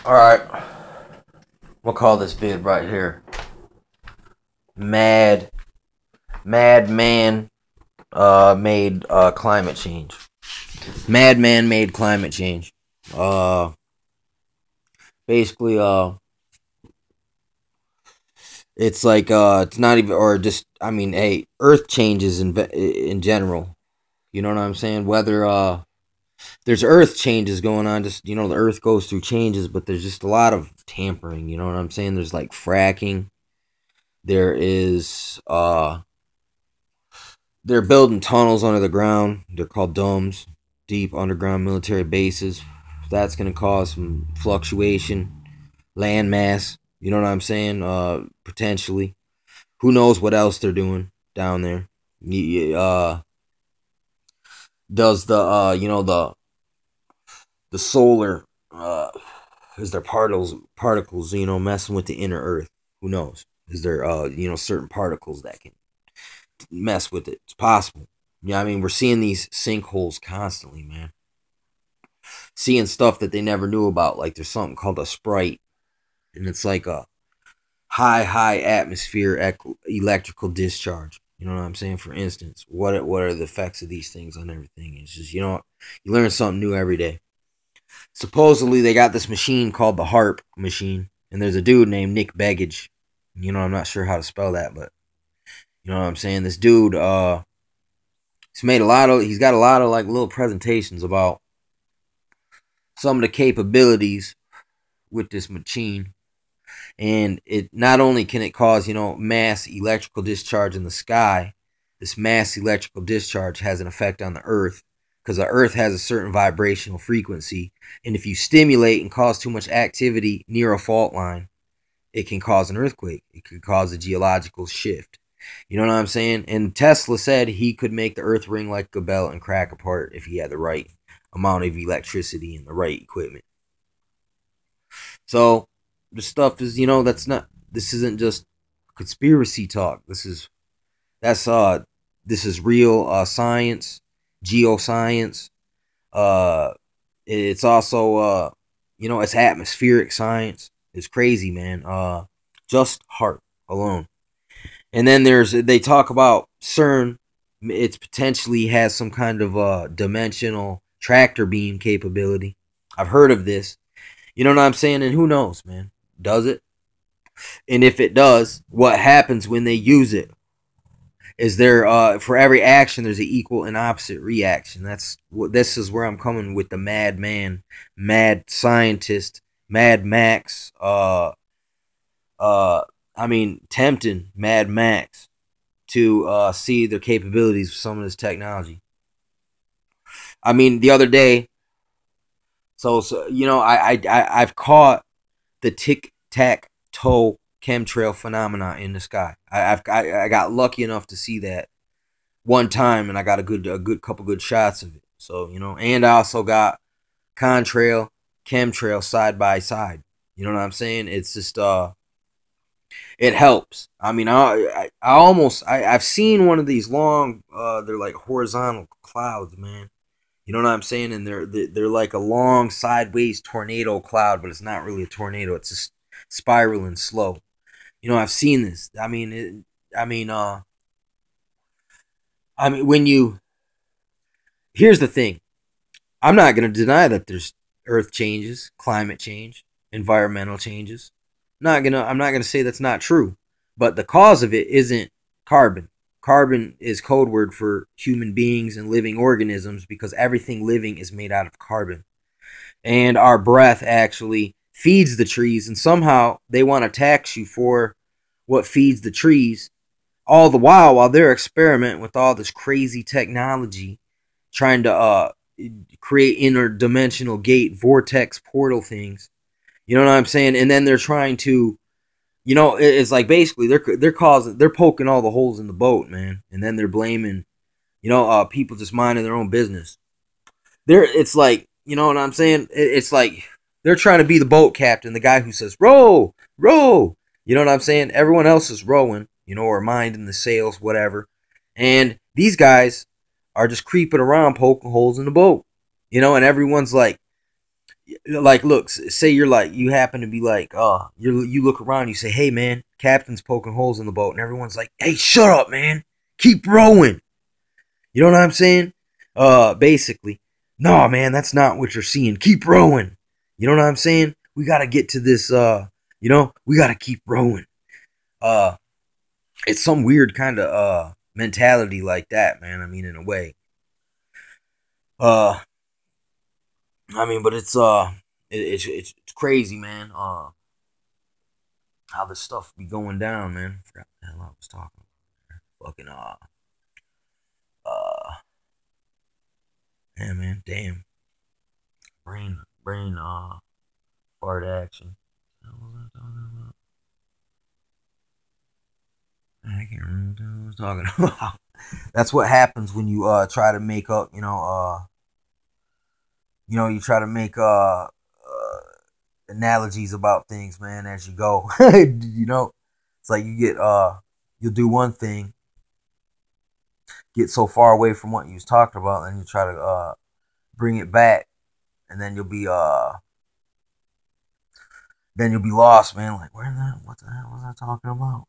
Alright, we'll call this vid right here. Mad Man made climate change. Madman made climate change. Uh basically it's like it's not even, or just, I mean, hey, earth changes in general. You know what I'm saying? Whether there's earth changes going on, just, you know, the earth goes through changes, but there's just a lot of tampering, you know what I'm saying? There's like fracking. There is they're building tunnels under the ground. They're called domes, deep underground military bases. That's going to cause some fluctuation, land mass. You know what I'm saying? Potentially. Who knows what else they're doing down there? Does the you know, the solar is there particles, you know, messing with the inner Earth? Who knows? Is there you know, certain particles that can mess with it? It's possible. Yeah, I mean, we're seeing these sinkholes constantly, man. Seeing stuff that they never knew about. Like there's something called a sprite, and it's like a high atmosphere electrical discharge. You know what I'm saying? For instance, what are the effects of these things on everything? It's just, you know, you learn something new every day. Supposedly they got this machine called the HARP machine, and there's a dude named Nick Begich. You know, I'm not sure how to spell that, but you know what I'm saying? This dude, he's got a lot of like little presentations about some of the capabilities with this machine. And it not only can it cause, you know, mass electrical discharge in the sky, this mass electrical discharge has an effect on the earth, because the earth has a certain vibrational frequency, and if you stimulate and cause too much activity near a fault line, it can cause an earthquake. It could cause a geological shift. You know what I'm saying? And Tesla said he could make the earth ring like a bell and crack apart if he had the right amount of electricity and the right equipment. So the stuff is, you know, this isn't just conspiracy talk. That's this is real science, geoscience. Uh it's also you know, it's atmospheric science. It's crazy, man. Just HARP alone. And then they talk about CERN. It's potentially has some kind of dimensional tractor beam capability. I've heard of this. You know what I'm saying? And who knows, man? Does it? And if it does, what happens when they use it? Is there for every action there's an equal and opposite reaction? That's what this is where I'm coming with the madman, mad scientist, Mad Max, I mean, tempting Mad Max to see their capabilities with some of this technology. I mean, the other day, so you know, I've caught the tic tac toe chemtrail phenomena in the sky. I got lucky enough to see that one time, and I got a good couple good shots of it. So, you know, and I also got contrail, chemtrail side by side. You know what I'm saying? It's just it helps. I mean, I've seen one of these long they're like horizontal clouds, man. You know what I'm saying? And they're like a long sideways tornado cloud, but it's not really a tornado. It's just spiraling slow. You know, I've seen this. I mean, when you here's the thing. I'm not going to deny that there's earth changes, climate change, environmental changes. I'm not going to say that's not true. But the cause of it isn't carbon. Carbon is code word for human beings and living organisms, because everything living is made out of carbon. And our breath actually feeds the trees, and somehow they want to tax you for what feeds the trees, all the while they're experimenting with all this crazy technology, trying to create interdimensional gate vortex portal things. You know what I'm saying? And then they're trying to, you know, it's like basically they're poking all the holes in the boat, man. And then they're blaming, you know, people just minding their own business. It's like, you know what I'm saying? It's like they're trying to be the boat captain, the guy who says row, row. You know what I'm saying? Everyone else is rowing, you know, or minding the sails, whatever. And these guys are just creeping around, poking holes in the boat, you know. And everyone's like, like, look, say you're like, you happen to be like, you look around, you say, hey man, captain's poking holes in the boat, and everyone's like, hey, shut up, man, keep rowing. You know what I'm saying? Basically, no, man, that's not what you're seeing. Keep rowing. You know what I'm saying? We gotta get to this. We gotta keep rowing. Uh, it's some weird kind of mentality like that, man. I mean, in a way. Uh, but it's crazy, man. How this stuff be going down, man. I forgot what the hell I was talking about. Fucking uh, yeah, man. Damn, brain fart action. What was I talking about? I can't remember what I was talking about. That's what happens when you try to make up, you try to make analogies about things, man, as you go. It's like you'll do one thing, get so far away from what you was talking about, and you try to bring it back, and then you'll be lost, man. Like, what the hell was I talking about?